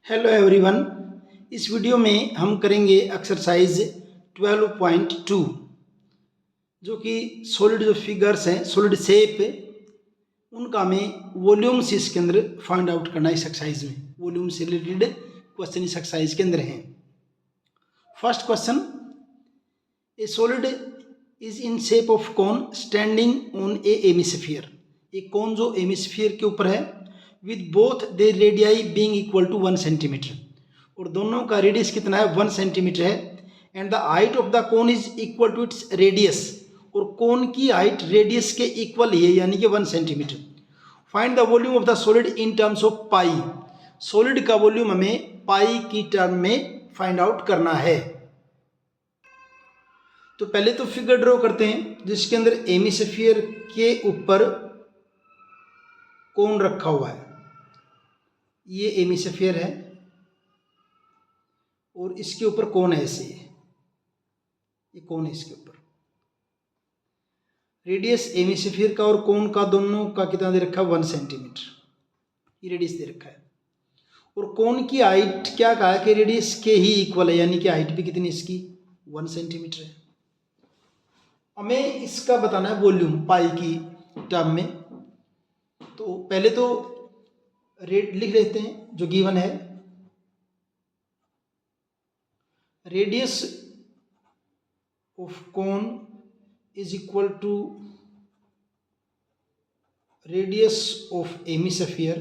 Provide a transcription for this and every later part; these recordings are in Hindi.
Hello everyone. इस वीडियो में हम करेंगे एक्सरसाइज 12.2 जो कि सॉलिड जो फिगर्स हैं, सॉलिड शेप, उनका हमें वॉल्यूम्स इसके अंदर फाइंड आउट करना है। इस एक्सरसाइज में वॉल्यूम से रिलेटेड क्वेश्चन इस एक्सरसाइज के अंदर हैं। First question, a solid is in shape of cone standing on a hemisphere. एक कोन जो हेमिस्फीयर के ऊपर है, with both the radii being equal to 1 centimetre, और दोनों का रेडियस कितना है 1 सेंटीमीटर है। And the height of the cone is equal to its radius, और कोन की हाइट रेडियस के इक्वल ही है, यानी कि 1 centimetre. Find the volume of the solid in terms of pi. Solid का वॉल्यूम हमें पाई की टर्म में फाइंड आउट करना है। तो पहले तो फिगर ड्रॉ करते हैं जिसके अंदर हेमिस्फीयर के ऊपर कोन रखा हुआ है। ये हेमिस्फीयर है और इसके ऊपर कोन है, ऐसे ये कोन है इसके ऊपर। रेडियस हेमिस्फीयर का और कोन का दोनों का कितना दे रखा है 1 सेंटीमीटर, ये रेडियस दे रखा है। और कोन की हाइट क्या कहा है कि रेडियस के ही इक्वल है, यानी कि हाइट भी कितनी इसकी 1 सेंटीमीटर है। हमें इसका बताना है वॉल्यूम पाई की टर्म में। तो पहले तो रेट लिख लेते हैं जो गिवन है। Radius of cone is equal to radius of hemisphere,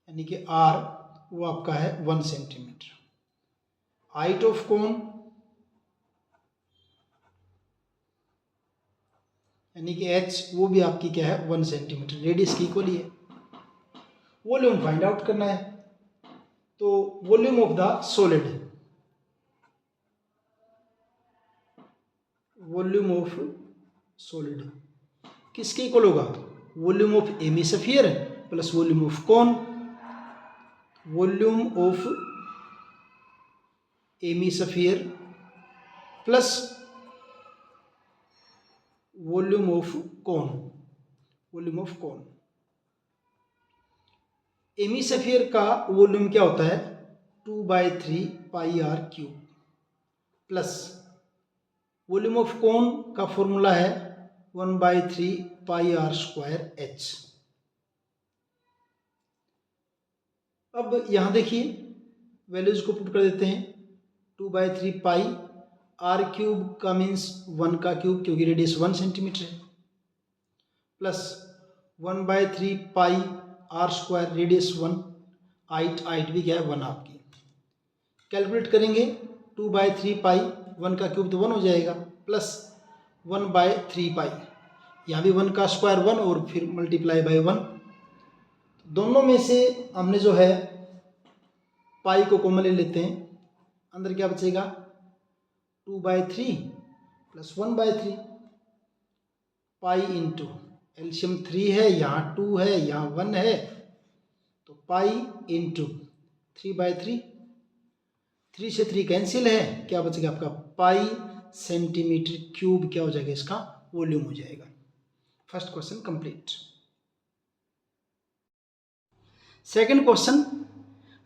यानी कि आर, वो आपका है 1 सेंटीमीटर। हाइट ऑफ कोन यानी कि एच, वो भी आपकी क्या है 1 सेंटीमीटर, रेडियस की इक्वल ही है। वॉल्यूम फाइंड आउट करना है। तो volume of the solid, volume of solid किसके इक्वल होगा? Volume of hemisphere plus volume of cone. Volume of hemisphere plus volume of cone, volume of cone. Hemisphere का वॉल्यूम क्या होता है 2/3 pi are cube, plus volume of cone का फॉर्मूला है 1/3 पाई आर स्क्वायर एच। अब यहां देखिए वैल्यूज को पुट कर देते हैं। 2/3 पाई आर क्यूब का मीन्स 1 का क्यूब, क्योंकि रेडियस 1 सेंटीमीटर है, plus 1/3 pi are square, radius 1, height भी क्या है 1 आपकी। कैलकुलेट करेंगे 2/3 पाई, 1 का क्यूब तो 1 हो जाएगा, प्लस 1/3 पाई, यहाँ भी 1 का स्क्वायर 1 और फिर मल्टीप्लाई बाय 1। दोनों में से हमने जो है पाई को कॉमन ले लेते हैं। अंदर क्या बचेगा 2/3 प्लस 1/3 पाई इंटू एल्शियम 3 है, यहाँ 2 है, यहाँ 1 है, तो पाई इंटू 3/3, 3 से 3 कैंसिल है, क्या बचेगा आपका पाई सेंटीमीटर क्यूब, क्या हो जाएगा इसका वॉल्यूम हो जाएगा। First question complete. Second question,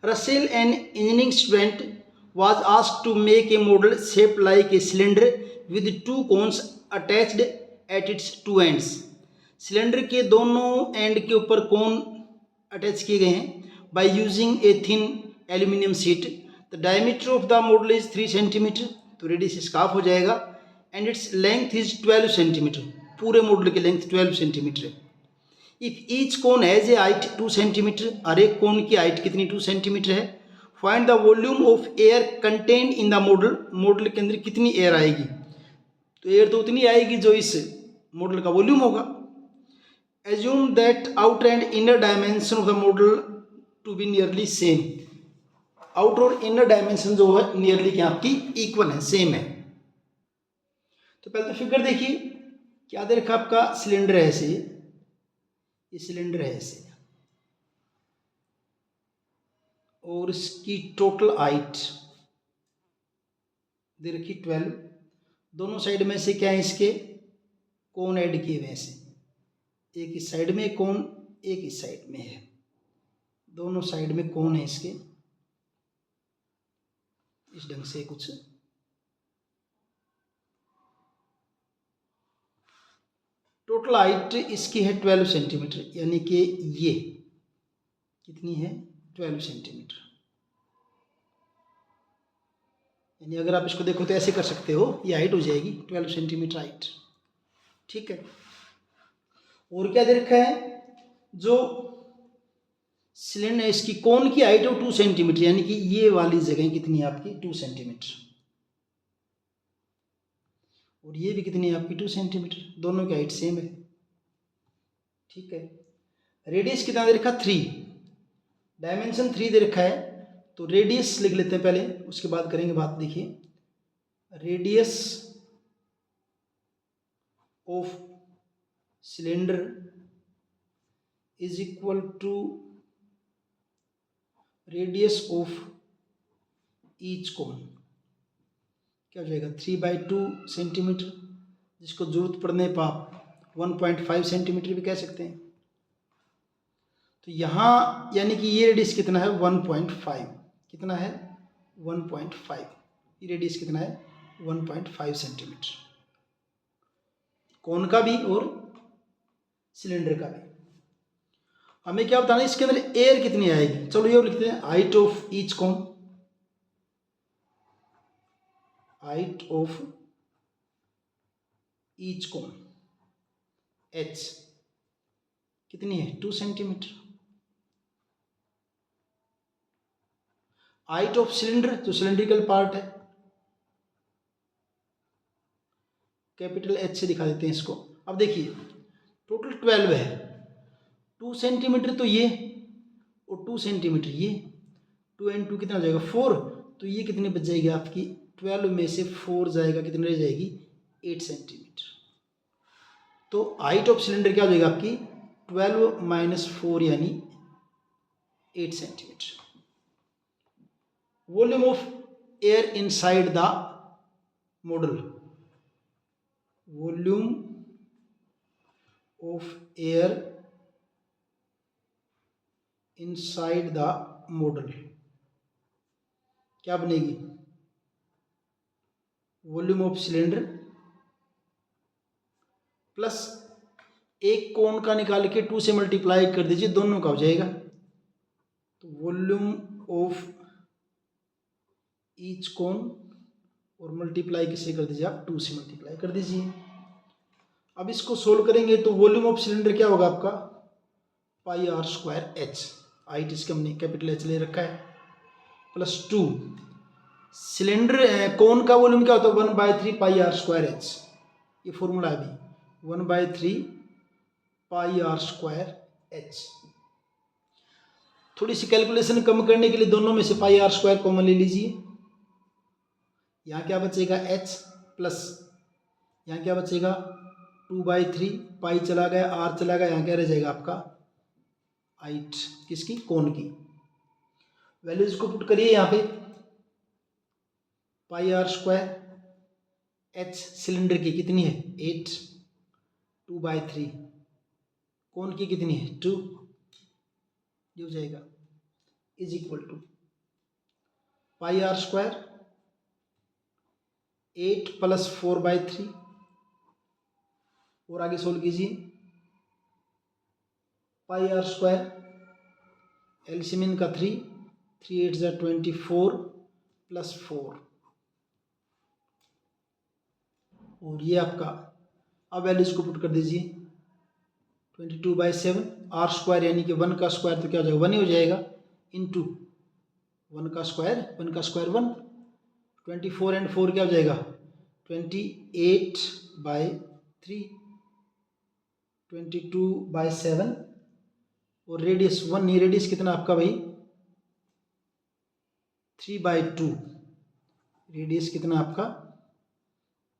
Russell an engineering student was asked to make a model shaped like a cylinder with two cones attached at its two ends. Cylinder के दोनों एंड के ऊपर कोन अटैच किए गए हैं by using a thin aluminium sheet. The diameter of the model is 3 centimetre, तो रेडियस इसका हाफ हो जाएगा, and its length is 12 centimetre, पूरे मॉडल की लेंथ 12 सेंटीमीटर है। If each cone has a height 2 centimetre, हर एक कोन की हाइट कितनी 2 सेंटीमीटर है। Find the volume of air contained in the model, model के अंदर कितनी एयर आएगी, तो एयर तो उतनी आएगी जो इस मॉडल का वॉल्यूम होगा। Assume that outer and inner dimension of the model to be nearly same. Outer और इनर डायमेंशन जो है नियरली क्या आपकी इक्वल है, सेम है। तो पहले तो फिगर देखिए, क्या दे रखा आपका सिलेंडर है ऐसे, ये सिलेंडर है ऐसे, और इसकी टोटल हाइट दे रखी 12। दोनों साइड में से क्या है इसके कोन ऐड किए हुए हैं, एक इस साइड में कोन, एक इस साइड में है। दोनों साइड में कोण है इसके, इस ढंग से कुछ। टोटल हाइट इसकी है 12 सेंटीमीटर, यानी कि ये कितनी है 12 सेंटीमीटर। यानी अगर आप इसको देखो तो ऐसे कर सकते हो, ये हाइट हो जाएगी 12 सेंटीमीटर हाइट। ठीक है, और क्या दे रखा है, जो सिलेंडर इसकी कोन की हाइट है 2 सेंटीमीटर, यानी कि ये वाली जगह कितनी है आपकी 2 सेंटीमीटर, और ये भी कितनी है आपकी 2 सेंटीमीटर, दोनों की हाइट सेम है। ठीक है, रेडियस कितना दे रखा 3, डायमेंशन 3 दे रखा है, तो रेडियस लिख लेते हैं पहले, उसके बाद करेंगे बात। देखिए, radius of cylinder is equal to radius of each cone. क्या हो जाएगा 3/2 सेंटीमीटर, जिसको जरूरत पड़ने पर आप 1.5 सेंटीमीटर भी कह सकते हैं। तो यहाँ यानी कि ये रेडियस कितना है 1.5, कितना है 1.5, ये रेडियस कितना है 1.5 सेंटीमीटर, कोन का भी और सिलेंडर का भी। हमें क्या बताना है, इसके अंदर एयर कितनी आएगी। चलो ये लिखते हैं, height of each cone, height of each cone h कितनी है 2 सेंटीमीटर। हाइट ऑफ सिलेंडर, जो सिलेंड्रिकल पार्ट है, कैपिटल H से दिखा देते हैं इसको। अब देखिए टोटल 12 है, 2 सेंटीमीटर तो ये और 2 सेंटीमीटर ये, 2 and 2 कितना हो जाएगा 4, तो ये कितनी बच जाएगी आपकी 12 में से 4 जाएगा, कितनी रह जाएगी 8 सेंटीमीटर। तो हाइट ऑफ सिलेंडर क्या हो जाएगा आपकी 12 - 4 यानी 8 centimetre. Volume of air inside the model, volume of air inside the model क्या बनेगी, वॉल्यूम ऑफ सिलेंडर प्लस एक कोण का निकाल के 2 से मल्टीप्लाई कर दीजिए, दोनों का हो जाएगा। तो वॉल्यूम ऑफ ईच कोण और मल्टीप्लाई किससे कर दीजिए आप 2 से मल्टीप्लाई कर दीजिए। अब इसको सोल्व करेंगे तो वॉल्यूम ऑफ सिलेंडर क्या होगा आपका πr²h, हाइट इसका हमने कैपिटल H ले रखा है, प्लस 2 सिलेंडर कोण का वॉल्यूम क्या होता है 1/3 πr²h, ये फॉर्मूला है अभी 1/3 πr²h। थोड़ी सी कैलकुलेशन कम करने के लिए दोनों में से πr² कॉमन ले लीजिए, यहाँ क्या बचेगा h प्लस यहाँ क्या बचेगा 2/3, पाई चला गया r चला गया, यहाँ क्या रह जाएगा आपका हाइट किसकी कोण की। वैल्यूज को पुट करिए यहाँ पे, πr² h सिलेंडर की कितनी है 8, 2/3 कोण की कितनी है 2, ये हो जाएगा इज इक्वल टू πr² 8 + 4/3, और आगे सोल्व कीजिए πr² एलसीएम इनका 3, 3 8 = 24 + 4, और ये आपका, अब वैल्यूज को पुट कर दीजिए 22/7 r² यानी कि 1 का स्क्वायर तो क्या हो जाएगा 1 ही हो जाएगा, इंटू 1 का स्क्वायर 1, 24 and 4 क्या हो जाएगा 28/3, 22/7, और रेडियस 1 नहीं, रेडियस कितना आपका भाई 3/2, रेडियस कितना आपका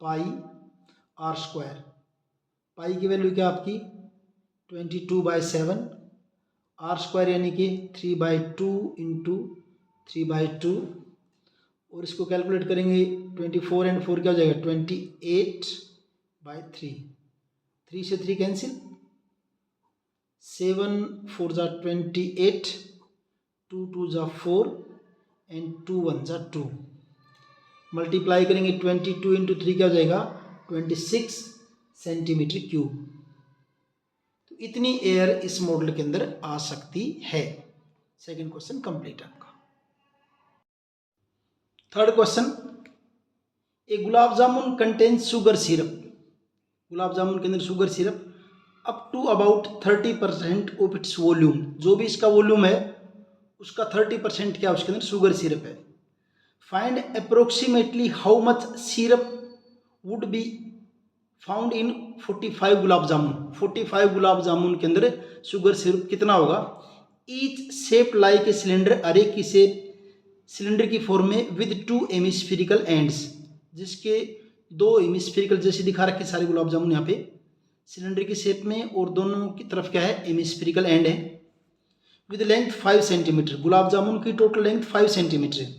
πr², पाई की वैल्यू क्या आपकी 22/7, r² यानी कि 3/2 इंटू 3/2, और इसको कैलकुलेट करेंगे 24 and 4 क्या हो जाएगा 28/3, 3 से 3 कैंसिल, 7 4 = 28, 2 2 जा 4 एंड 2 1 जा 2, मल्टीप्लाई करेंगे 22 इंटू 3 क्या हो जाएगा 26 सेंटीमीटर क्यूब। तो इतनी एयर इस मॉडल के अंदर आ सकती है। सेकंड क्वेश्चन कंप्लीट आपका। Third question, a gulab jamun contains sugar syrup, gulab jamun के अंदर sugar syrup up to about 30% of its volume, जो भी इसका वॉल्यूम है उसका 30% क्या उसके अंदर शुगर सिरप है। Find approximately how much syrup would be found in 45 gulab jamun, 45 gulab jamun के अंदर शुगर सिरप कितना होगा। Each shape like a cylinder, हर एक की शेप सिलेंडर की फॉर्म में, विद 2 हेमिस्फेरिकल एंड्स, जिसके 2 हेमिस्फेरिकल जैसे दिखा रखे सारे गुलाब जामुन यहाँ पे सिलेंडर की शेप में, और दोनों की तरफ क्या है हेमिस्फेरिकल एंड है। With length 5 centimetre, gulab jamun की टोटल लेंथ 5 सेंटीमीटर है।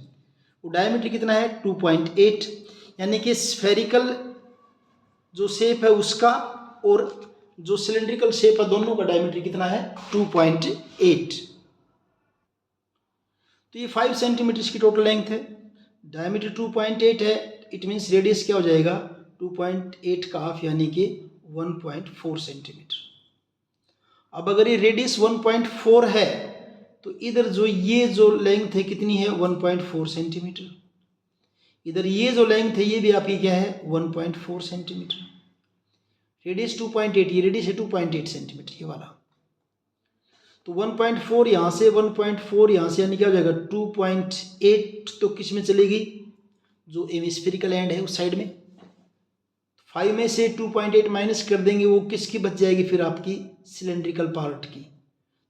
वो डायमीटर कितना है 2.8, यानी कि स्फेरिकल जो शेप है उसका और जो सिलेंड्रिकल शेप है दोनों का डायमीटर कितना है 2.8। तो ये 5 सेंटीमीटर की टोटल लेंथ है, डायमीटर 2.8 है, इट मीन्स रेडियस क्या हो जाएगा 2.8 का हाफ यानी कि 1.4 सेंटीमीटर। अब अगर ये रेडियस 1.4 है तो इधर जो ये जो लेंथ है कितनी है 1.4 सेंटीमीटर, इधर ये जो लेंथ है ये भी आपकी क्या है 1.4 सेंटीमीटर। रेडियस 2.8, ये रेडियस है 2.8 सेंटीमीटर ये वाला, तो 1.4 यहाँ से 1.4 यहाँ से यानी क्या हो जाएगा 2.8, तो किस में चलेगी जो हेमिस्फेरिकल एंड है उस साइड में। 5 में से 2.8 माइनस कर देंगे, वो किसकी बच जाएगी फिर आपकी सिलेंड्रिकल पार्ट की।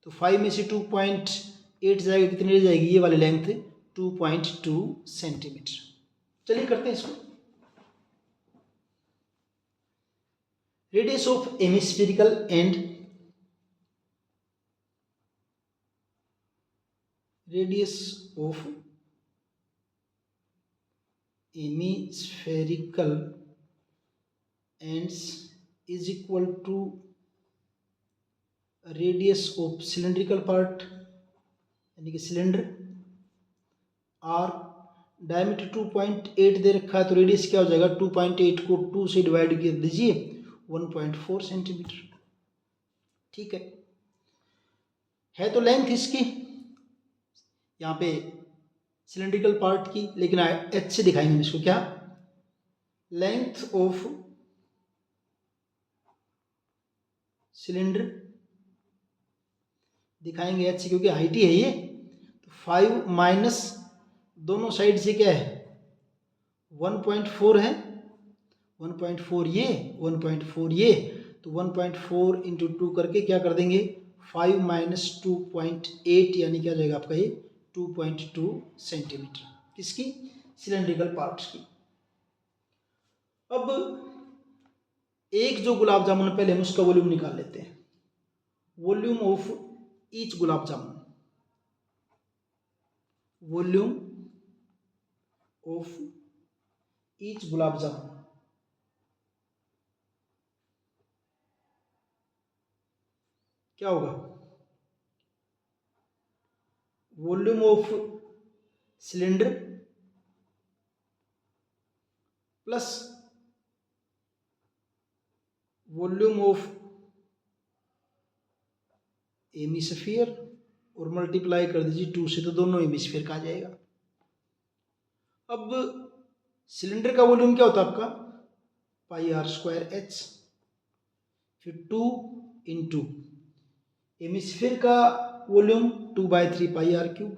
तो 5 में से 2.8 जाएगा, कितनी रह जाएगी ये वाली लेंथ 2.2 सेंटीमीटर। चलिए करते हैं इसको। Radius of hemispherical end, radius of hemispherical ends is equal to radius of cylindrical part यानी कि सिलेंडर। आर डायमीटर 2.8 दे रखा है तो रेडियस क्या हो जाएगा 2.8 को 2 से डिवाइड कर दीजिए 1.4 सेंटीमीटर। ठीक है तो लेंथ इसकी यहाँ पे सिलेंड्रिकल पार्ट की, लेकिन एच से दिखाएंगे इसको क्या, लेंथ ऑफ सिलेंडर दिखाएंगे एच से क्योंकि हाइट ही है ये। तो 5 माइनस दोनों साइड से क्या है 1.4 है, 1.4 ये 1.4 ये, तो 1.4 इंटू 2 करके क्या कर देंगे 5 माइनस 2.8 यानी क्या जाएगा आपका ये 2.2 सेंटीमीटर, किसकी सिलेंड्रिकल पार्ट्स की। अब एक जो गुलाब जामुन पहले हम उसका वॉल्यूम निकाल लेते हैं, volume of each gulab jamun, volume of each gulab jamun क्या होगा, volume of cylinder plus volume of hemisphere और मल्टीप्लाई कर दीजिए 2 से, तो दोनों हेमिस्फीयर का आ जाएगा। अब सिलेंडर का वॉल्यूम क्या होता है आपका पाई आर स्क्वायर एच, फिर 2 इंटू हेमिस्फीयर का volume 2/3 pi are cube.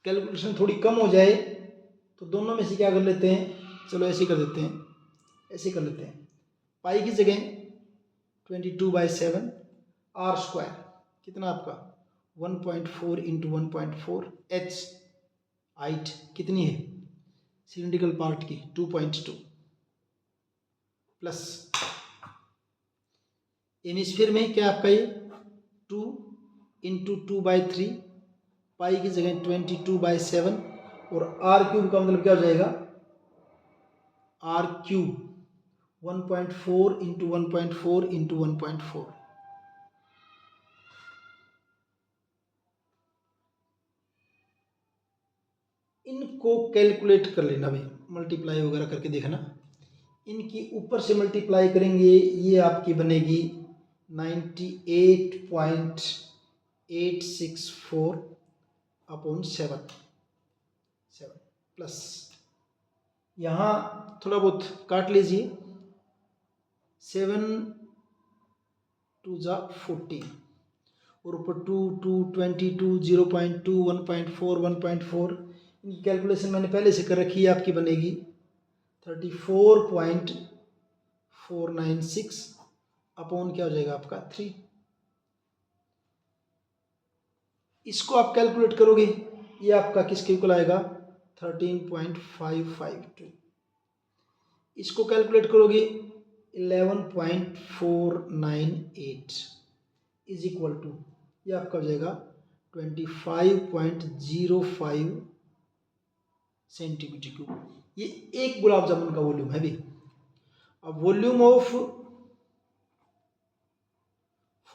Calculation थोड़ी कम हो जाए तो दोनों में से क्या कर लेते हैं, चलो ऐसे कर देते हैं, ऐसे कर लेते हैं, पाई की जगह 22/7 आर स्क्वायर कितना आपका 1.4 इंटू 1.4 एच, हाइट कितनी है सिलेंड्रिकल पार्ट की 2.2 प्लस हेमिस्फीयर में क्या आपका ये 2 इंटू 2/3 पाई की जगह 22/7 और आर क्यूब का मतलब क्या हो जाएगा आर क्यूब 1.4 इंटू 1.4 इंटू 1.4, इनको कैलकुलेट कर लेना भाई, मल्टीप्लाई वगैरह करके देखना। इनकी ऊपर से मल्टीप्लाई करेंगे, ये आपकी बनेगी 98.864 अपॉन 7 प्लस, यहाँ थोड़ा बहुत काट लीजिए, 7 2 जा 14 और ऊपर 2 2 22 0.2 1.4 1.4, इनकी कैलकुलेशन मैंने पहले से कर रखी है, आपकी बनेगी 34.496 अपॉन क्या हो जाएगा आपका 3। इसको आप कैलकुलेट करोगे, ये आपका किसके इक्वल आएगा 13.552। इसको कैलकुलेट करोगे 11.498 इज इक्वल टू, ये आपका हो जाएगा 25.05 सेंटीमीटर क्यूब। ये एक गुलाब जामुन का वॉल्यूम है भी। अब volume of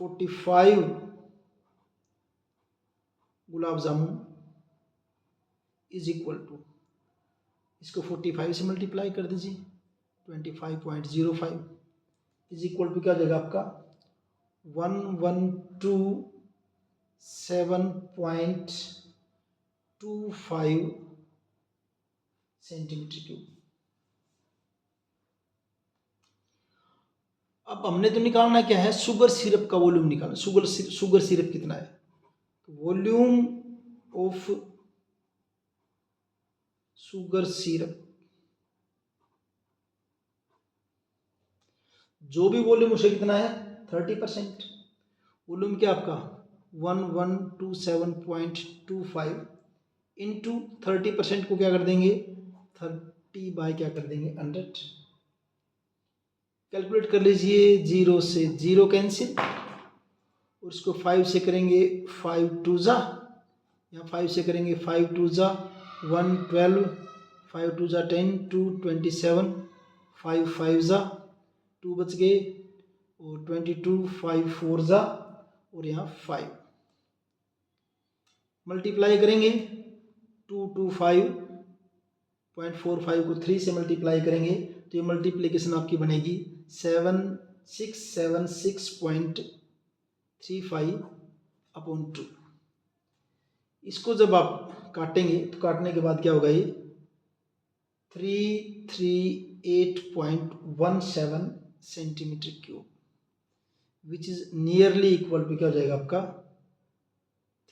45 gulab jamun is equal to, इसको 45 से मल्टीप्लाई कर दीजिए, 25.05 इज इक्वल टू क्या हो जाएगा आपका 1127.25 सेंटीमीटर क्यूब। अब हमने तो निकालना क्या है, शुगर सिरप का वॉल्यूम निकालना। शुगर सिरप कितना है, तो वॉल्यूम ऑफ शुगर सिरप, जो भी वॉल्यूम उसे कितना है 30%। वॉल्यूम क्या आपका 1127.25 इंटू 30% को क्या कर देंगे 30 बाय क्या कर देंगे 100। कैलकुलेट कर लीजिए, 0 से 0 कैंसिल, और इसको 5 से करेंगे 5 2 जा, यहाँ 5 से करेंगे 5 2 जा 1 12, 5 2 जा 10 2 27, 5 5 जा 2 बच गए, और 22 5 4 जा, और यहाँ 5 मल्टीप्लाई करेंगे 225.45 को 3 से मल्टीप्लाई करेंगे, तो ये मल्टीप्लिकेशन आपकी बनेगी 7676.35 अपॉन 2। इसको जब आप काटेंगे तो काटने के बाद क्या होगा, ये 338.17 centimetre cube, which is nearly equal to क्या हो जाएगा आपका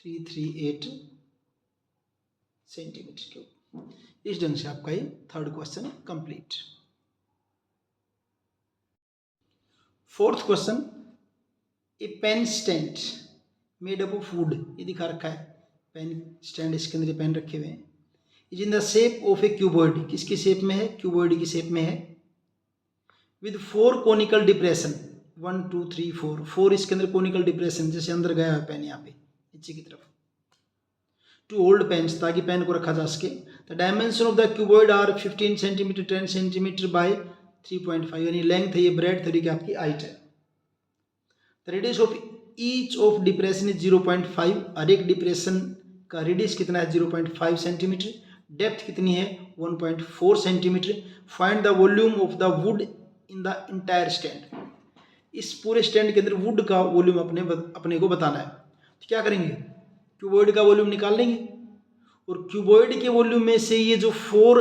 338 सेंटीमीटर क्यूब। इस ढंग से आपका ये third question complete. Fourth question, a pen stand made up of wood, ये दिखा रखा है पेन स्टैंड, इसके अंदर पेन रखे हुए हैं, is in the shape of A cuboid, किसकी शेप में है क्यूबॉइड की शेप में है, विद 4 कोनिकल डिप्रेशन 1 2 3 4, 4 इसके अंदर कोनिकल डिप्रेशन, जैसे अंदर गया है पेन यहाँ पे नीचे की तरफ, टू होल्ड पेन्स, ताकि पेन को रखा जा सके। The dimension of the cuboid are 15 centimetre 10 centimetre by 3.5, यानी लेंथ है ये, ब्रेड थ्री की आपकी हाइट है। The radius of each of depression is 0.5, हर एक डिप्रेशन का रेडियस कितना है 0.5 सेंटीमीटर, डेप्थ कितनी है 1.4 centimetre. Find the volume of the would in the entire stand, इस पूरे स्टैंड के अंदर वुड का वॉल्यूम अपने को बताना है। तो क्या करेंगे, क्यूबॉइड का वॉल्यूम निकाल लेंगे, और क्यूबॉइड के वॉल्यूम में से ये जो 4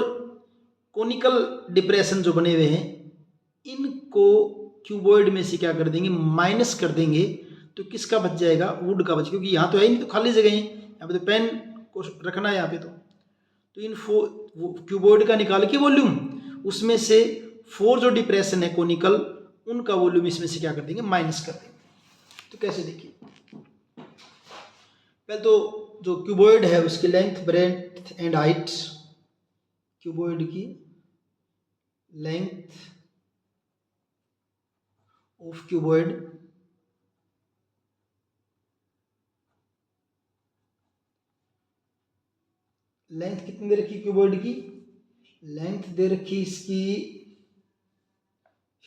कोनिकल डिप्रेशन जो बने हुए हैं, इनको क्यूबॉइड में से क्या कर देंगे माइनस कर देंगे, तो किसका बच जाएगा वुड का बच, क्योंकि यहाँ तो है नहीं, तो खाली जगह है, यहाँ पे तो पेन को रखना है यहाँ पे, तो इन 4 क्यूबॉइड का निकाल के वॉल्यूम, उसमें से 4 जो डिप्रेशन है कोनिकल, उनका वॉल्यूम इसमें से क्या कर देंगे माइनस कर देंगे। तो कैसे देखिए, पहले तो जो क्यूबॉइड है उसकी length breadth and height, cuboid की लेंथ ऑफ क्यूबॉइड, लेंथ कितनी दे रखी क्यूबॉइड की, लेंथ दे रखी इसकी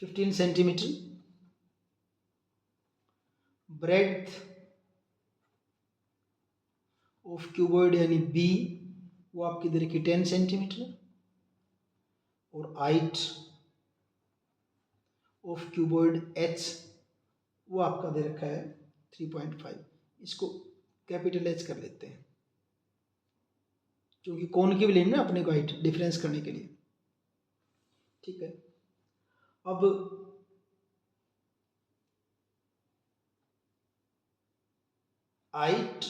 15 सेंटीमीटर, ब्रेड्थ ऑफ क्यूबॉइड यानी बी वो आपकी दे रखी 10 सेंटीमीटर और हाइट ऑफ क्यूबॉइड एच वो आपका दे रखा है 3.5। इसको कैपिटल एच कर लेते हैं क्योंकि कौन की भी लेनी ना अपने को हाइट डिफरेंस करने के लिए। ठीक है, अब हाइट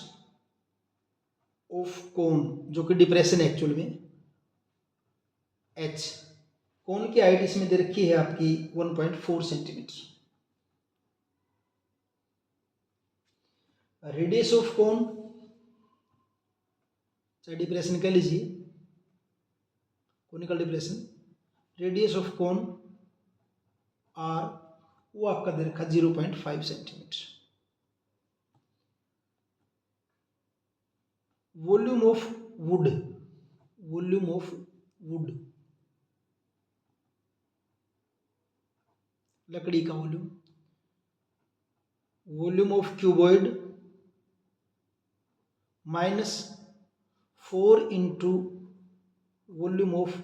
ऑफ कोन जो कि डिप्रेशन है एक्चुअल में एच, कोन की हाइट इसमें दे रखी है आपकी 1.4 सेंटीमीटर। रेडियस ऑफ कोन चाहे डिप्रेशन कह लीजिए, conical depression, radius of cone R वो आपका दे रखा 0.5 सेंटीमीटर। Volume of wood, volume of wood लकड़ी का volume, volume of cuboid -4 into volume of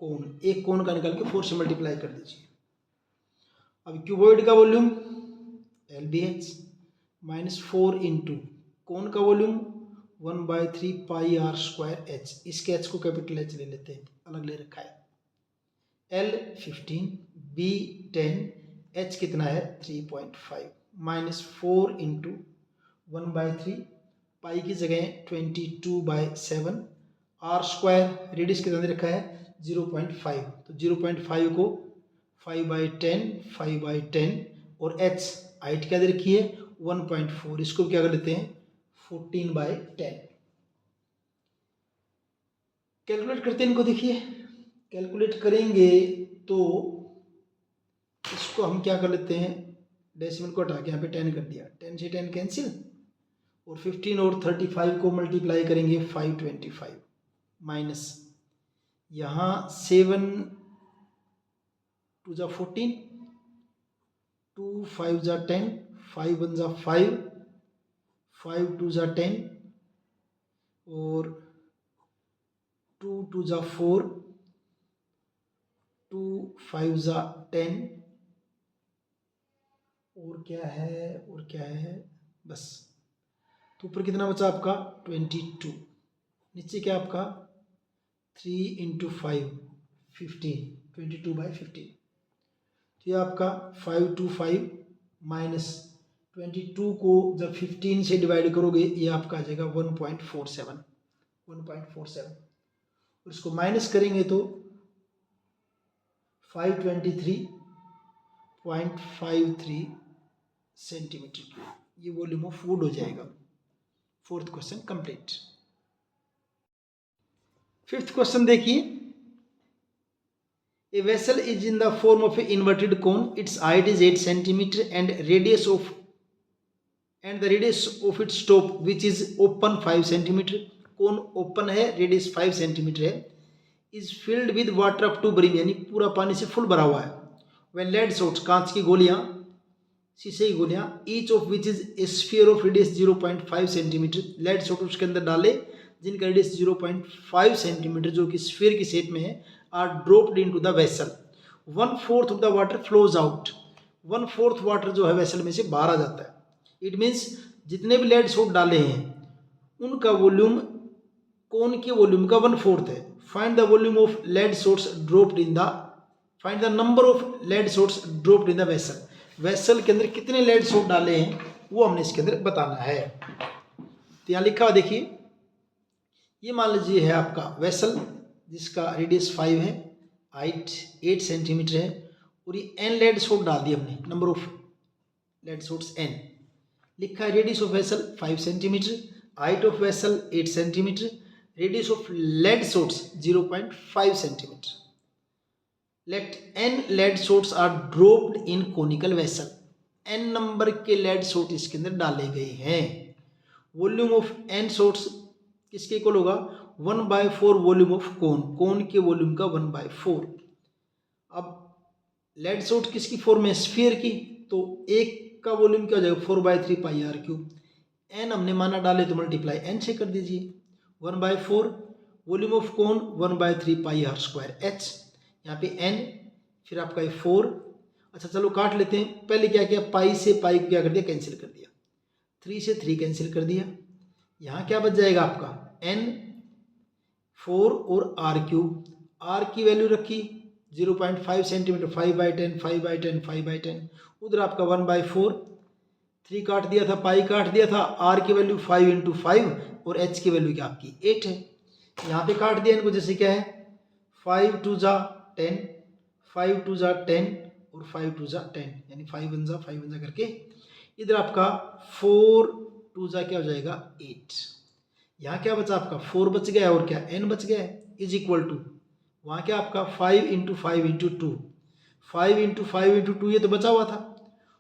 cone, एक कोन का निकाल के 4 से मल्टीप्लाई कर दीजिए। अब क्यूबॉइड का वॉल्यूम LBH -4 इंटू कोन का वॉल्यूम 1/3 पाई r स्क्वायर h। इसके h को कैपिटल H ले लेते हैं, अलग ले रखा है। L 15, B 10, H कितना है 3.5 -4 इंटू 1/3 पाई की जगह 22/7 r स्क्वायर, रेडियस कितना दे रखा है 0.5, तो 0.5 को 5/10 5/10 और h हाइट क्या दे रखी है 1.4, इसको क्या कर लेते हैं 14/10। कैलकुलेट करते हैं इनको, देखिए कैलकुलेट करेंगे तो इसको हम क्या कर लेते हैं, डेसिमल को हटा के यहाँ पे 10 कर दिया, 10 से 10 कैंसिल और 15 और 35 को मल्टीप्लाई करेंगे 525 माइनस यहाँ 7 2 जा 14, 2 5 जा 10, 5 1 जा 5, 5 2 जा 10 और 2 2 जा 4, 2 5 जा 10 और क्या है बस। तो ऊपर कितना बचा आपका 22, नीचे क्या आपका 3 इंटू 5 15, 22/15। तो ये आपका 525 माइनस 22 को जब 15 से डिवाइड करोगे ये आपका आ जाएगा 1.47 और इसको माइनस करेंगे तो 523.53 सेंटीमीटर क्यूब, ये वॉल्यूम ऑफ वुड हो जाएगा। Fourth question complete. Fifth question देखिए, a vessel is in the form of an inverted cone, its height is 8 centimetre and the radius of its top which is open 5 centimetre. Cone open है, रेडियस 5 सेंटीमीटर है, is filled with water up to brim, यानी पूरा पानी से फुल भरा हुआ है। व्हेन लेड शॉट्स, कांच की गोलियां, शीशे की गोलियां, each of which is a sphere of radius 0.5 centimetre, lead shot उसके अंदर डाले जिनका रेडियस 0.5 सेंटीमीटर जो कि स्फीयर की शेप में है, are dropped into the vessel, 1/4 of the water flows out, 1/4 water जो है वेसल में से बाहर आ जाता है। इट मीन्स जितने भी लेड शॉट डाले हैं उनका वॉल्यूम कोन के वॉल्यूम का 1/4 है। Find the volume of lead shots dropped in the, find the number of lead shots dropped in the vessel, vessel के अंदर कितने लेड शॉट डाले हैं वो हमने इसके अंदर बताना है। तो यहाँ लिखा हुआ देखिए, ये मान लीजिए है आपका वेसल जिसका रेडियस 5 है, हाइट 8 सेंटीमीटर है और ये n लेड शॉट डाल दिए हमने, number of lead shots n लिखा है। Radius of vessel 5 centimetre, height of vessel 8 centimetre, radius of lead shots 0.5 centimetre. Let n lead shots are dropped in conical vessel, n number के लेड शॉट इसके अंदर डाले गए हैं। वॉल्यूम ऑफ n शॉट्स किसके इक्वल होगा 1/4 वॉल्यूम ऑफ कोन, कोन के वॉल्यूम का 1/4। अब लेड शॉट किसकी फॉर्म है स्फीयर की, तो एक का वॉल्यूम क्या हो जाएगा 4/3 पाई r क्यूब, n हमने माना डाले तो मल्टीप्लाई n से कर दीजिए, 1/4 volume of cone 1/3 pi are square h, यहाँ पे एन, फिर आपका ये 4। अच्छा चलो काट लेते हैं। पहले क्या किया, पाई से पाई को क्या कर दिया, कैंसिल कर दिया, 3 से 3 कैंसिल कर दिया। यहाँ क्या बच जाएगा आपका, एन 4 और आर क्यूब, आर की वैल्यू रखी 0.5 सेंटीमीटर, 5/10 5/10 5/10, उधर आपका 1/4, 3 काट दिया था, पाई काट दिया था, आर की वैल्यू 5 इंटू 5 और एच की वैल्यू क्या आपकी 8 है। यहाँ पे काट दिया इनको, जैसे क्या है 5 2 जा 10, 5 2 जा 10 और 5 2 जा 10, यानी 5 1 जा 5 1 जा करके इधर आपका 4 2 जा क्या हो जाएगा 8। यहाँ क्या बचा आपका 4 बच गया और क्या n बच गया है, इज इक्वल टू वहाँ क्या आपका 5 इंटू 5 इंटू 2, 5 इंटू 5 इंटू 2 ये तो बचा हुआ था,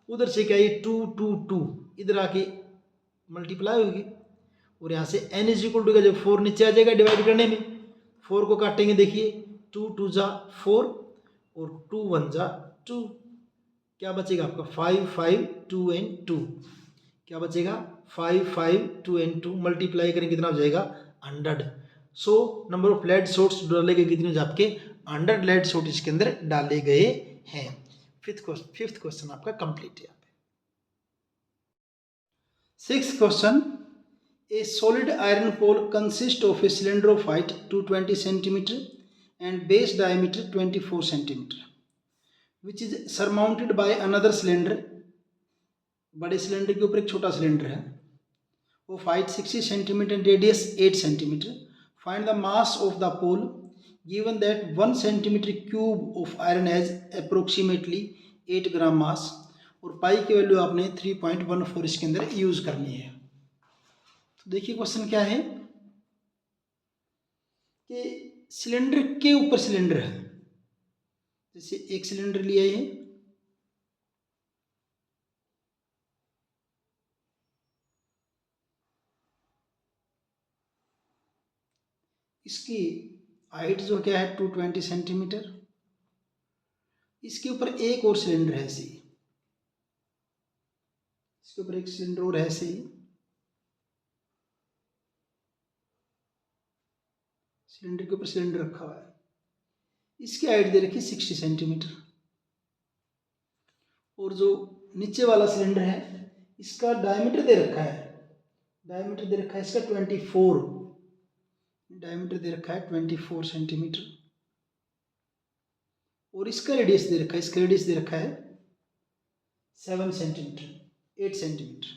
उधर से क्या ये 2 2 2 इधर आके मल्टीप्लाई होगी और यहाँ से n इज इक्वल टू का जब 4 नीचे आ जाएगा डिवाइड करने में, 4 को काटेंगे, देखिए 2 2 जा 4 और 2 1 जा 2, क्या बचेगा आपका 5 5 2 एंड 2, क्या बचेगा 5 5 2 एंड 2, मल्टीप्लाई करेंगे कितना हो जाएगा 100। So number of lead shots डाले गए कितने हो आपके 100 लेड शॉट इसके अंदर डाले गए हैं। फिफ्थ क्वेश्चन आपका कंप्लीट है। Sixth question, a solid iron pole consist of a cylinder of height 220 centimetre and base diameter 24 centimetre which is surmounted by another cylinder, बड़े सिलेंडर के ऊपर एक छोटा सिलेंडर है, of height 60 centimetre and radius 8 centimetre, find the mass of the pole given that 1 centimetre cube of iron has approximately 8 gram mass, और पाई की वैल्यू आपने 3.14 इसके अंदर यूज करनी है। तो देखिए क्वेश्चन क्या है कि सिलेंडर के ऊपर सिलेंडर है, जैसे एक सिलेंडर लिया है, इसकी हाइट जो क्या है 220 सेंटीमीटर, इसके ऊपर एक और सिलेंडर है ऐसे ही, इसके ऊपर एक सिलेंडर और है ऐसे ही, सिलेंडर के ऊपर सिलेंडर रखा हुआ है, इसकी हाइट दे रखी 60 सेंटीमीटर, और जो नीचे वाला सिलेंडर है इसका डायमीटर दे रखा है, डायमीटर दे रखा है इसका 24, डायमीटर दे रखा है 24 सेंटीमीटर, और इसका रेडियस दे रखा है, इसका रेडियस दे रखा है 7 सेंटीमीटर 8 सेंटीमीटर,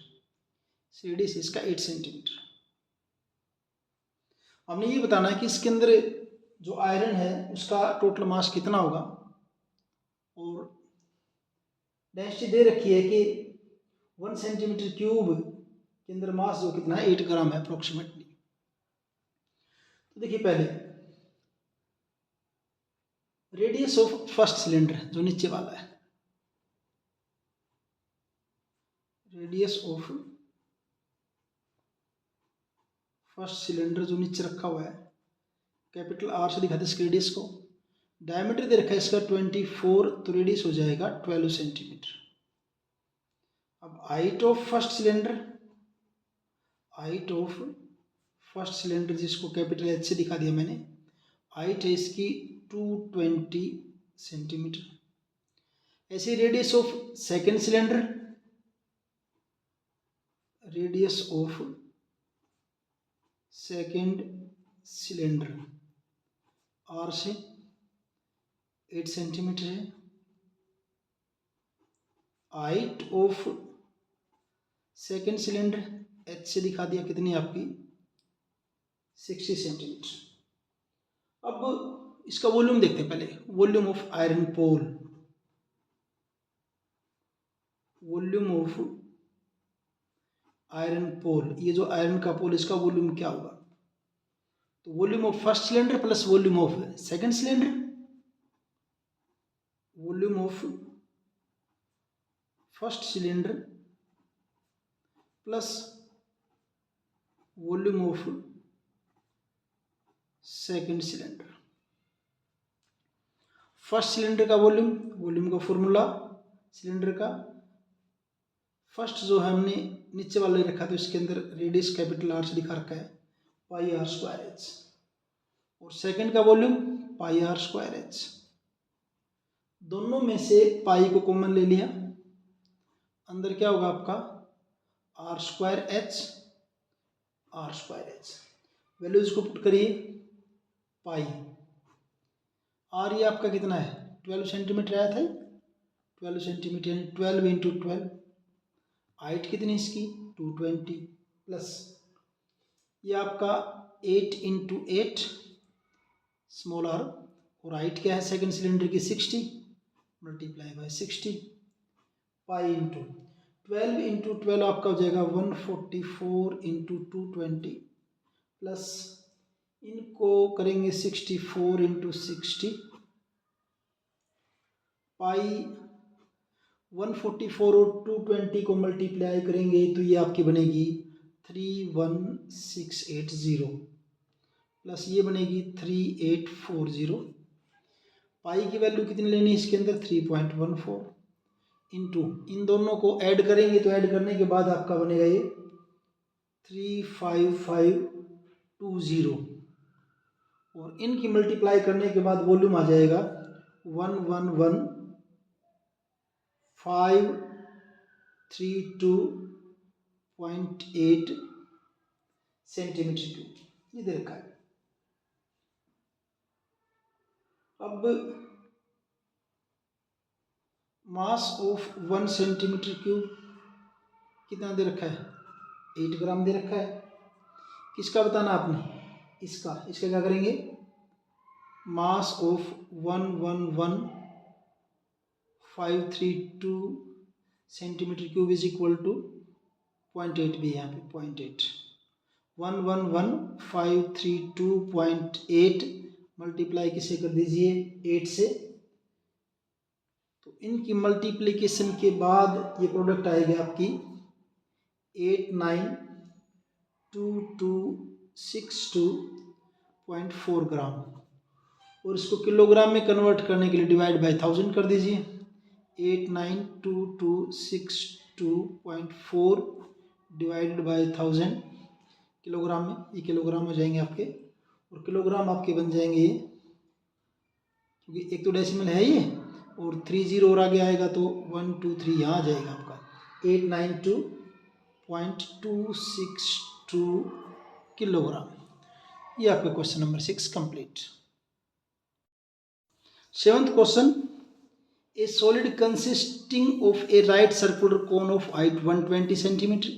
रेडियस इसका 8 सेंटीमीटर। हमने ये बताना है कि इसके अंदर जो आयरन है उसका टोटल मास कितना होगा, और डेंसिटी दे रखी है कि 1 सेंटीमीटर क्यूब के अंदर मास जो कितना है 8 ग्राम है अप्रोक्सीमेटली। तो देखिए पहले रेडियस ऑफ फर्स्ट सिलेंडर जो नीचे वाला है, रेडियस ऑफ फर्स्ट सिलेंडर जो नीचे रखा हुआ है, कैपिटल आर से दिखाते हैं इसके रेडियस को, डायमीटर दे रखा है इसका 24, तो रेडियस हो जाएगा 12 सेंटीमीटर। अब height of first cylinder, height of first cylinder जिसको कैपिटल एच से दिखा दिया मैंने, हाइट है इसकी 220 सेंटीमीटर। ऐसे radius of second cylinder, radius of second cylinder r से 8 सेंटीमीटर है। Height of second cylinder h से दिखा दिया कितनी आपकी 60 सेंटीमीटर। अब इसका वॉल्यूम देखते हैं पहले, volume of iron pole, volume of iron pole, ये जो आयरन का पोल इसका वॉल्यूम क्या होगा, तो volume of first cylinder plus volume of second cylinder, volume of first cylinder plus volume of second cylinder. First cylinder का वॉल्यूम, वॉल्यूम का फॉर्मूला सिलेंडर का, फर्स्ट जो है हमने नीचे वाले रखा तो इसके अंदर रेडियस कैपिटल आर से दिखा रखा है पाई आर स्क्वायर एच, और सेकंड का volume pi are square h. दोनों में से पाई को कॉमन ले लिया, अंदर क्या होगा आपका r square h, r square h. Values को पुट करिए, पाई आर ये आपका कितना है 12 सेंटीमीटर आया था, 12 सेंटीमीटर यानी 12 इंटू 12। हाइट कितनी इसकी 220 प्लस ये आपका 8 इंटू 8 स्मॉल आर, और हाइट क्या है सेकंड सिलेंडर की 60 multiply by 60 pi into 12 into 12 आपका हो जाएगा 144 इंटू 220 प्लस इनको करेंगे 64 इंटू 60 पाई 144 और 220 को मल्टीप्लाई करेंगे तो ये आपकी बनेगी 31680 प्लस ये बनेगी 3840। पाई की वैल्यू कितनी लेनी है इसके अंदर 3.14 इंटू इन दोनों को ऐड करेंगे तो ऐड करने के बाद आपका बनेगा ये 35520 और इनकी मल्टीप्लाई करने के बाद वॉल्यूम आ जाएगा 111,532.8 सेंटीमीटर क्यूब, ये दे रखा है। अब मास ऑफ 1 सेंटीमीटर क्यूब कितना दे रखा है 8 ग्राम दे रखा है। किसका बताना आपने, इसका क्या करेंगे mass of 111,532 centimetre cube is equal to 0.8 भी यहाँ पे 0.8 111,532.8 मल्टीप्लाई किसे कर दीजिए 8 से, तो इनकी मल्टीप्लिकेशन के बाद ये प्रोडक्ट आएगी आपकी 892262.4 ग्राम और इसको किलोग्राम में कन्वर्ट करने के लिए डिवाइड बाय 1000 कर दीजिए। 892262.4 डिवाइडेड बाय 1000 किलोग्राम में, ये किलोग्राम हो जाएंगे आपके और किलोग्राम आपके बन जाएंगे ये, क्योंकि एक तो डेसिमल है ये और 30 और आगे आएगा तो 123 यहाँ आ जाएगा आपका 892.262 किलोग्राम। ये आपका question number 6 complete. 7th question, a solid consisting of a right circular cone of height 120 centimetre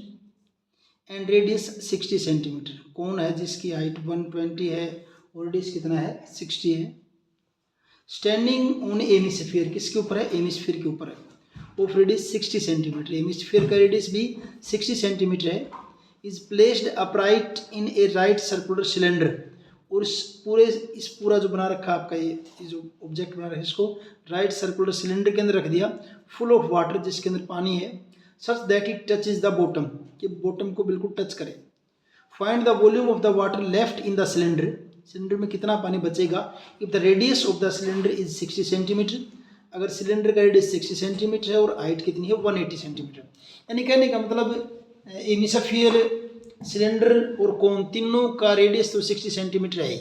and radius 60 centimetre. Cone है जिसकी हाइट 120 है और रेडियस कितना है 60 है। स्टैंडिंग ऑन एमिस्फीयर, किसके ऊपर है एमिस्फीयर के ऊपर है, ऑफ रेडियस 60 सेंटीमीटर, एमिस्फीयर का रेडियस भी 60 सेंटीमीटर है। Is placed upright in A right circular cylinder, और इस पूरा जो बना रखा आपका ये जो ऑब्जेक्ट बना रखा है इसको राइट सर्कुलर सिलेंडर के अंदर रख दिया, फुल ऑफ वाटर जिसके अंदर पानी है, such that it touch is the bottom, कि बॉटम को बिल्कुल टच करे। Find the volume of the water left in the cylinder, cylinder में कितना पानी बचेगा if the radius of the cylinder is 60 centimetre, अगर सिलेंडर का रेडियस 60 सेंटीमीटर है और हाइट कितनी है 180 सेंटीमीटर। यानी कहने का मतलब एमिस्फीयर, सिलेंडर और कोन तीनों का रेडियस तो 60 सेंटीमीटर है ही।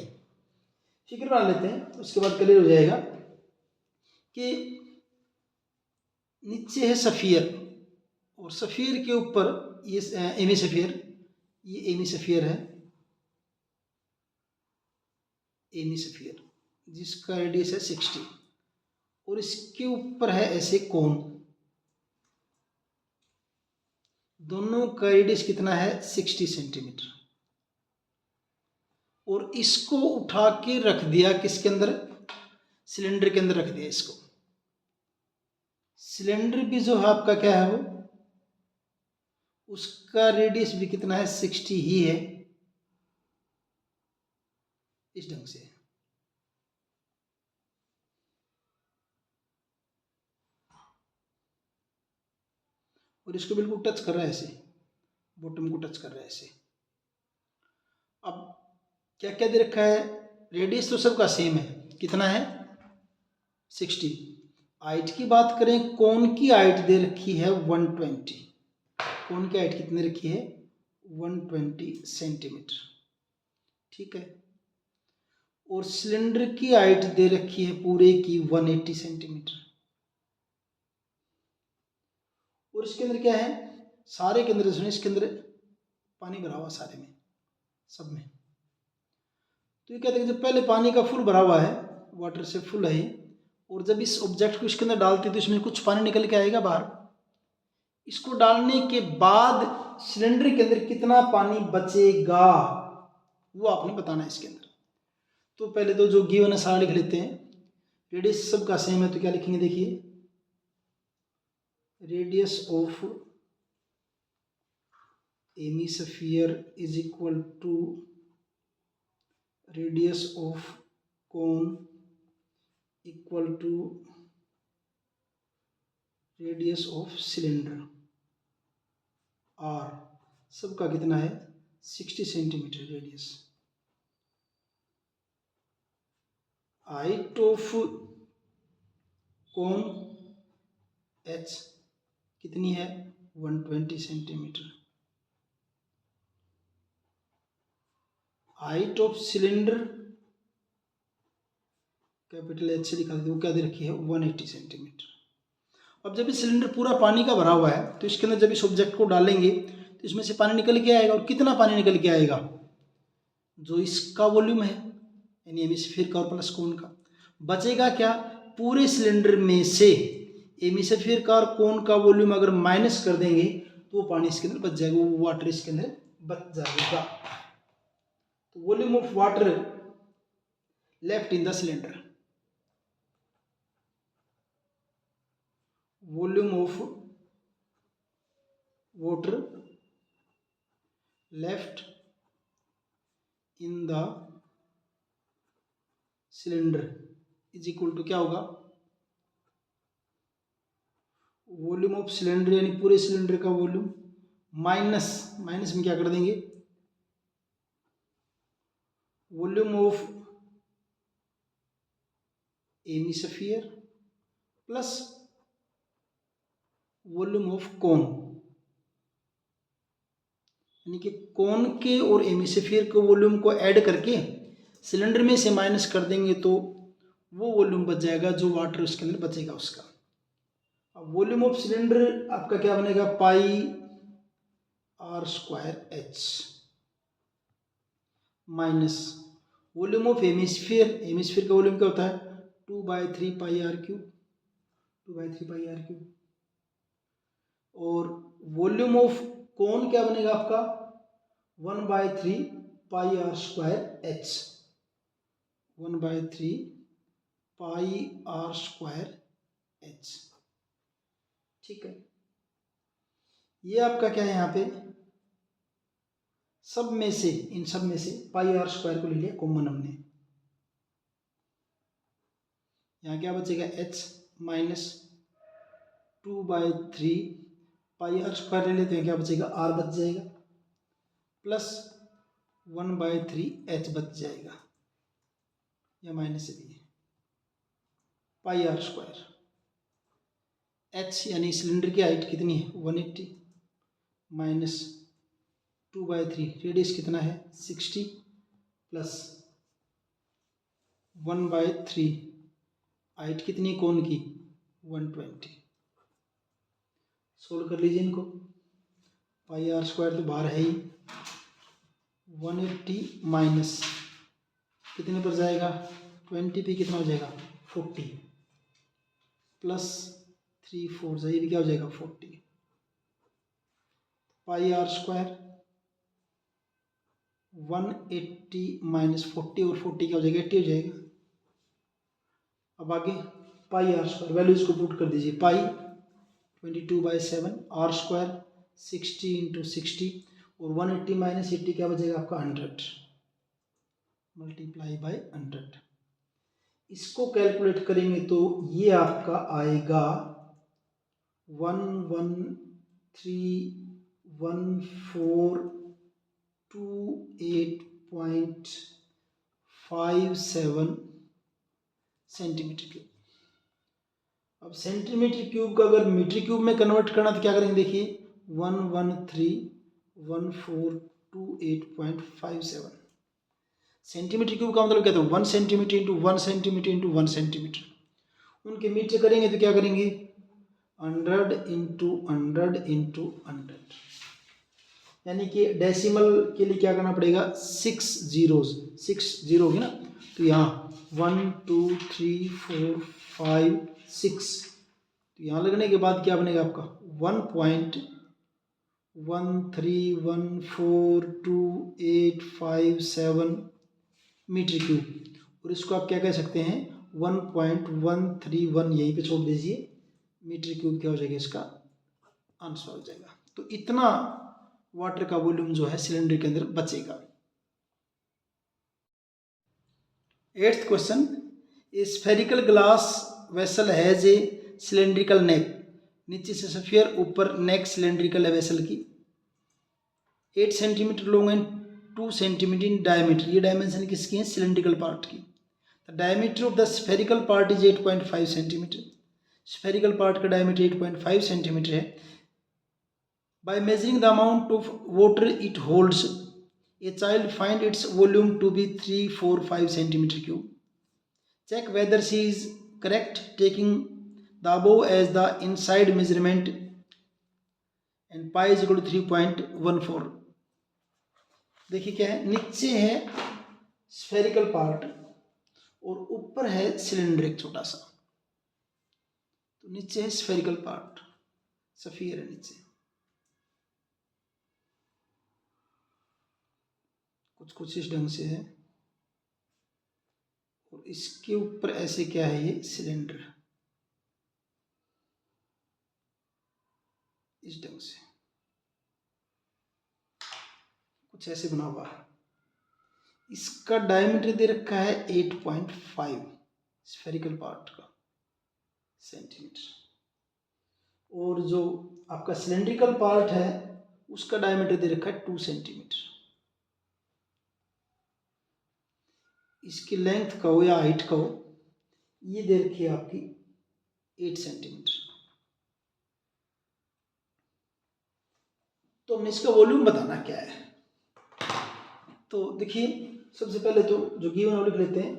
फिगर बना लेते हैं तो उसके बाद क्लियर हो जाएगा कि नीचे है सफियर और सफियर के ऊपर ये एमिस्फीयर, ये एमिस्फीयर है, एमिस्फीयर जिसका रेडियस है 60 और इसके ऊपर है ऐसे कोन, दोनों का रेडियस कितना है 60 सेंटीमीटर, और इसको उठा के रख दिया किसके अंदर सिलेंडर के अंदर रख दिया इसको। सिलेंडर भी जो है आपका क्या है वो उसका रेडियस भी कितना है 60 ही है, इस ढंग से। और इसको बिल्कुल टच कर रहा है ऐसे, बॉटम को टच कर रहा है ऐसे। अब क्या क्या दे रखा है, रेडियस तो सबका सेम है, कितना है 60। हाइट की बात करें, कोन की हाइट दे रखी है 120, कोन की हाइट कितनी रखी है 120 सेंटीमीटर, ठीक है। और सिलेंडर की हाइट दे रखी है पूरे की 180 सेंटीमीटर। और इसके अंदर क्या है, सारे के अंदर सुनिए, इसके अंदर पानी भरा हुआ सारे में, सब में। तो ये कहते हैं जब पहले पानी का फुल भरा हुआ है, वाटर से फुल है, और जब इस ऑब्जेक्ट को इसके अंदर डालते हैं तो इसमें कुछ पानी निकल के आएगा बाहर। इसको डालने के बाद सिलेंडर के अंदर कितना पानी बचेगा वो आपने बताना है इसके अंदर। तो पहले तो जो गिवन है सारा लिख लेते हैं। रेडियस सबका सेम है तो क्या लिखेंगे, देखिए radius of hemisphere is equal to radius of cone equal to radius of cylinder. R सबका कितना है, 60 centimetre radius. Height of cone H कितनी है, 120 centimetre. Height of cylinder capital H से दिखा देते, वो क्या दे रखी है, 180 सेंटीमीटर। अब जब ये सिलेंडर पूरा पानी का भरा हुआ है तो इसके अंदर जब इस ऑब्जेक्ट को डालेंगे तो इसमें से पानी निकल के आएगा। और कितना पानी निकल के आएगा, जो इसका वॉल्यूम है यानी हेमिस्फीयर का और प्लस कोन का। बचेगा क्या, पूरे सिलेंडर में से हेमिस्फीयर का और कोन का वॉल्यूम अगर माइनस कर देंगे तो वो पानी इसके अंदर बच जाएगा, वो वाटर इसके अंदर बच जाएगा। तो volume of water left in the cylinder, volume of water left in the cylinder is equal to क्या होगा, वॉल्यूम ऑफ सिलेंडर यानी पूरे सिलेंडर का वॉल्यूम माइनस, माइनस में क्या कर देंगे, volume of hemisphere plus volume of कोन, यानी कि कोन के और हेमिस्फीयर के वॉल्यूम को ऐड करके सिलेंडर में से माइनस कर देंगे तो वो वॉल्यूम बच जाएगा जो वाटर उसके अंदर बचेगा उसका। अब वॉल्यूम ऑफ सिलेंडर आपका क्या बनेगा, pi are square h minus volume of hemisphere, hemisphere का वॉल्यूम क्या होता है, 2/3 pi are cube, 2/3 pi are cube. और वॉल्यूम ऑफ कोन क्या बनेगा आपका, 1/3 pi are square h, 1/3 pi are square h. ठीक है, ये आपका क्या है, यहाँ पे सब में से, इन सब में से पाई आर स्क्वायर को ले लिया कॉमन हमने, यहाँ क्या बचेगा, h minus 2/3 pi are square ले लेते हैं, क्या बचेगा, आर बच जाएगा प्लस 1/3 एच बच जाएगा, या माइनस से भी पाई आर स्क्वायर एच यानी सिलेंडर की हाइट कितनी है, 180 माइनस 2/3 रेडियस कितना है, 60 प्लस 1/3 हाइट कितनी कोन की, 120। सोल्व कर लीजिए इनको, पाई आर स्क्वायर तो बाहर है ही, 180 माइनस कितने पर जाएगा, 20 पे कितना हो जाएगा, 40 प्लस 3 4 जाइए भी क्या हो जाएगा, 40 पाई आर स्क्वायर 180 माइनस 40 और 40 क्या हो जाएगा, 80 हो जाएगा। अब आगे पाई आर स्क्वायर वैल्यूज को पुट कर दीजिए, पाई 22/7 आर स्क्वायर 60 इंटू 60 और 180 माइनस 80 क्या बचेगा आपका, 100 मल्टीप्लाई बाय 100। इसको कैलकुलेट करेंगे तो ये आपका आएगा 1131428.57 सेंटीमीटर क्यूब। अब सेंटीमीटर क्यूब का अगर मीटर क्यूब में कन्वर्ट करना तो क्या करेंगे, देखिए 1131428.57 सेंटीमीटर क्यूब का मतलब क्या था, 1 centimetre into 1 centimetre into 1 centimetre. उनके मीटर करेंगे तो क्या करेंगे, 100 इंटू 100 इंटू 100, यानी कि डेसिमल के लिए क्या करना पड़ेगा, 6 होगी ना, तो यहाँ 1 2 3 4 5 6, तो यहाँ लगने के बाद क्या बनेगा आपका 1.1314285 मीटर क्यूब, और इसको आप क्या कह सकते हैं 1.131, यहीं पे छोड़ दीजिए, मीटर क्यूब क्या हो जाएगा, इसका आंसर हो जाएगा। तो इतना वाटर का वॉल्यूम जो है सिलेंडर के अंदर बचेगा। 8th question, a spherical glass vessel has a cylindrical neck, नीचे से सफियर, ऊपर नेक सिलेंड्रिकल है वेसल की, 8 centimetre long and 2 centimetre in diameter, ये डायमेंशन किसकी है, सिलेंड्रिकल पार्ट की। The diameter of the spherical part is 8.5 centimetre, spherical part का डायमीटर 8.5 सेंटीमीटर है। By measuring the amount of water it holds, a child find its volume to be 345 centimeter cube. Check whether she is correct, taking the above as the inside measurement and pi is equal to 3.14. देखिए क्या है, नीचे है स्फेरिकल पार्ट और ऊपर है सिलेंडर एक छोटा सा, तो नीचे है स्फेरिकल पार्ट, सफियर है नीचे, कुछ इस ढंग से है, और इसके ऊपर ऐसे क्या है, ये सिलेंडर इस ढंग से कुछ ऐसे बना हुआ है। इसका डायमीटर दे रखा है 8.5 स्फेरिकल पार्ट का सेंटीमीटर, और जो आपका सिलेंड्रिकल पार्ट है उसका डायमीटर दे रखा है 2 सेंटीमीटर। इसकी लेंथ का हो या हाइट का हो, ये दे रखी है आपकी 8 सेंटीमीटर। तो हमने इसका वॉल्यूम बताना क्या है, तो देखिए सबसे पहले तो जो गिवन है लिख लेते हैं,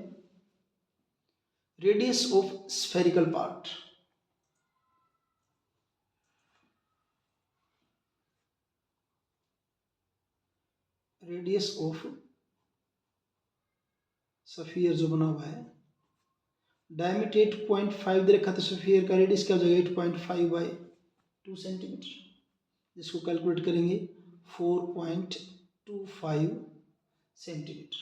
radius of spherical part, radius of sphere जो बना हुआ है, डायमीटर 8.5 दे रखा था, सफियर का रेडियस क्या हो जाएगा 8.5 बाई 2 सेंटीमीटर, जिसको कैलकुलेट करेंगे 4.25 centimetre.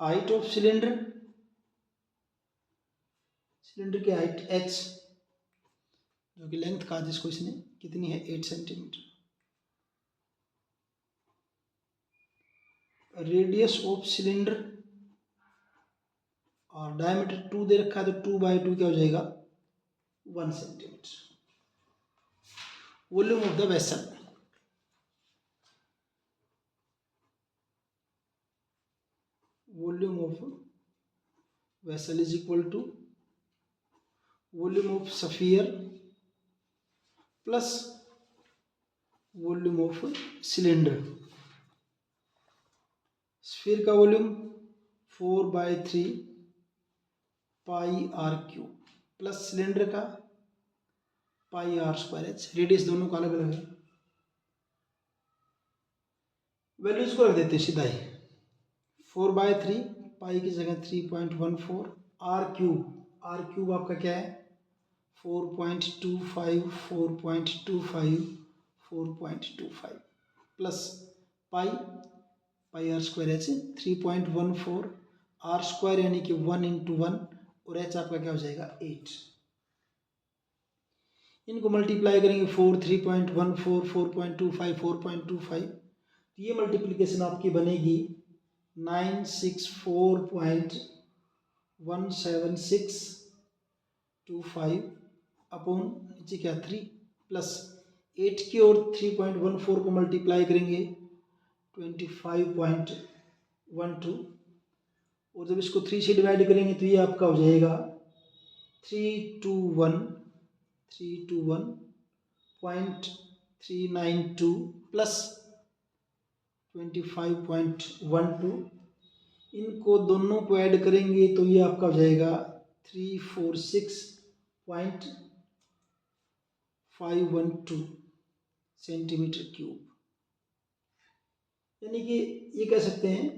Height of cylinder, cylinder की हाइट h जो कि लेंथ का जिसको इसने कितनी है 8 सेंटीमीटर। रेडियस ऑफ सिलेंडर और डायमीटर 2 दे रखा है, तो 2 बाई 2 क्या हो जाएगा 1 centimetre. Volume of the vessel, volume of vessel is equal to volume of sphere plus volume of cylinder. Sphere का volume 4/3 pi are cube plus cylinder का pi are square h, radius दोनों का अलग अलग है। वैल्यूज को रख देते हैं सीधा ही, 4/3 पाई की जगह 3.14, आर क्यूब आपका क्या है 4.25 4.25 4.25 plus pi are square h 3.14, r square यानी कि 1 × 1 और एच आपका क्या हो जाएगा 8। इनको मल्टीप्लाई करेंगे 4 3.14 4.25 4.25, तो ये मल्टीप्लिकेशन आपकी बनेगी 964.17625 अपॉन नीचे क्या 3 प्लस 8 की और 3.14 को मल्टीप्लाई करेंगे 25.12, और जब इसको 3 से डिवाइड करेंगे तो ये आपका हो जाएगा 321.33 392 प्लस 25.12, इनको दोनों को ऐड करेंगे तो ये आपका हो जाएगा 346.512 सेंटीमीटर क्यूब। यानी कि ये कह सकते हैं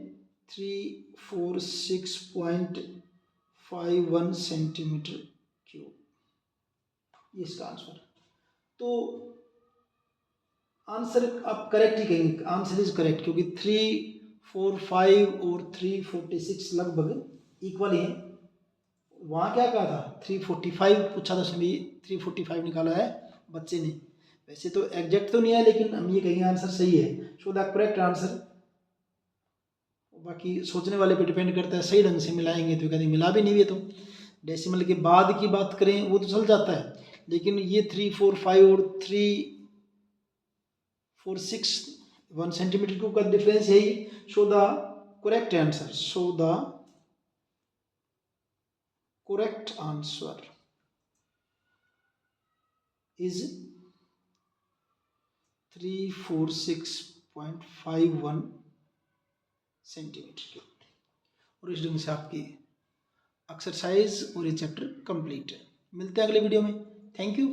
346.51 सेंटीमीटर क्यूब, ये इसका आंसर। तो आंसर आप करेक्ट ही कहेंगे, आंसर इज करेक्ट, क्योंकि 345 और 346 लगभग इक्वल ही हैं। वहाँ क्या कहा था 345 पूछा था, सभी 345 निकाला है बच्चे ने। वैसे तो एग्जैक्ट तो नहीं है, लेकिन हम ये कहेंगे आंसर सही है। सो द करेक्ट आंसर, बाकी सोचने वाले पे डिपेंड करता है, सही ढंग से मिलाएंगे तो कहते मिला भी नहीं है। तो डेसिमल के बाद की बात करें वो तो चल जाता है, लेकिन ये 345 और 346 सेंटीमीटर क्यूब का डिफरेंस यही। Show the correct answer, show the correct answer is 346.51 centimetre cube. और इस ढंग से आपकी एक्सरसाइज और ये चैप्टर कंप्लीट है। मिलते हैं अगले वीडियो में। Thank you.